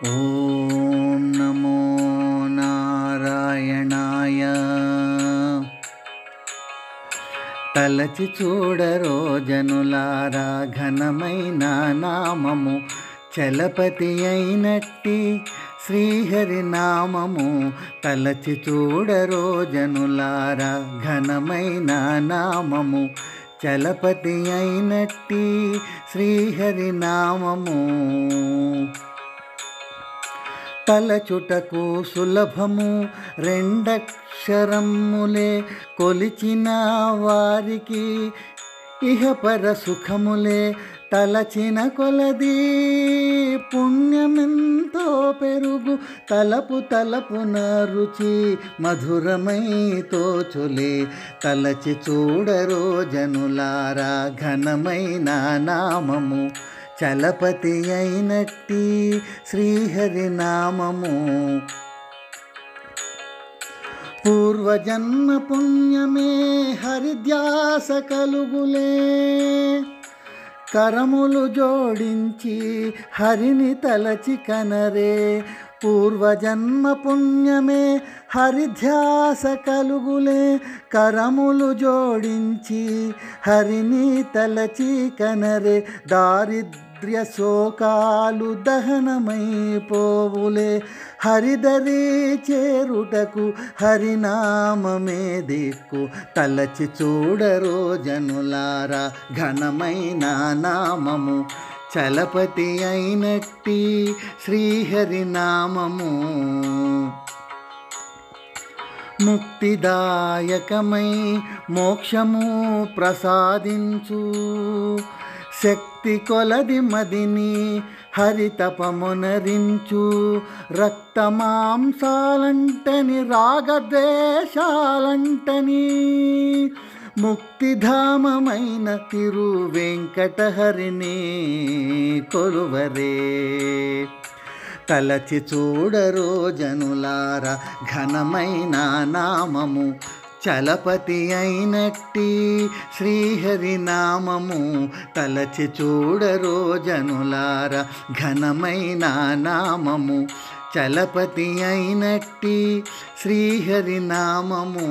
ఓం నమో నారాయణాయ. తలచి చూడరో జనులారా ఘనమైన నామము, చలపతి అయినట్టి శ్రీహరి నామము. తలచి చూడరో జనులారా ఘనమైన నామము, చలపతి అయినట్టి శ్రీహరి నామము. తలచుటకు సులభము రెండక్షరములే, కొలిచిన వారికి ఇహపర సుఖములే. తలచిన కొలది పుణ్యమెంతో పెరుగు, తలపు తలపున రుచి మధురమై తోచులే. తలచి చూడరో జనులారా ఘనమైన నామము, చలపతి అయినట్టి శ్రీహరి నామము. పూర్వజన్మ పుణ్యమే హరిధ్యాస కలుగులే, కరములు జోడించి హరిని తలచి కనరే. పూర్వజన్మ పుణ్యమే హరిధ్యాస కలుగులే, కరములు జోడించి హరిని తలచి కనరే. దారిద్ర్య శోకాలు దహనమైపోవులే, హరిదరి చేరుటకు హరినామమే దిక్కు. తలచి చూడరో జనులారా ఘనమైన నామము, చలపతి అయినట్టి శ్రీహరి నామము. ముక్తిదాయకమై మోక్షము ప్రసాదించు, శక్తి కొలది మదిని హరితపమునరించు. రక్తమాంసాలంటని రాగద్వేషాలంటని, ముక్తిధామమైన తిరు వెంకటహరిని కొలువరే. తలచి చూడరో జనులారా ఘనమైన నామము, చలపతి అయినట్టి శ్రీహరి నామము. తలచి చూడరో జనులారా ఘనమైన నామము, చలపతి అయినట్టి శ్రీహరి నామము.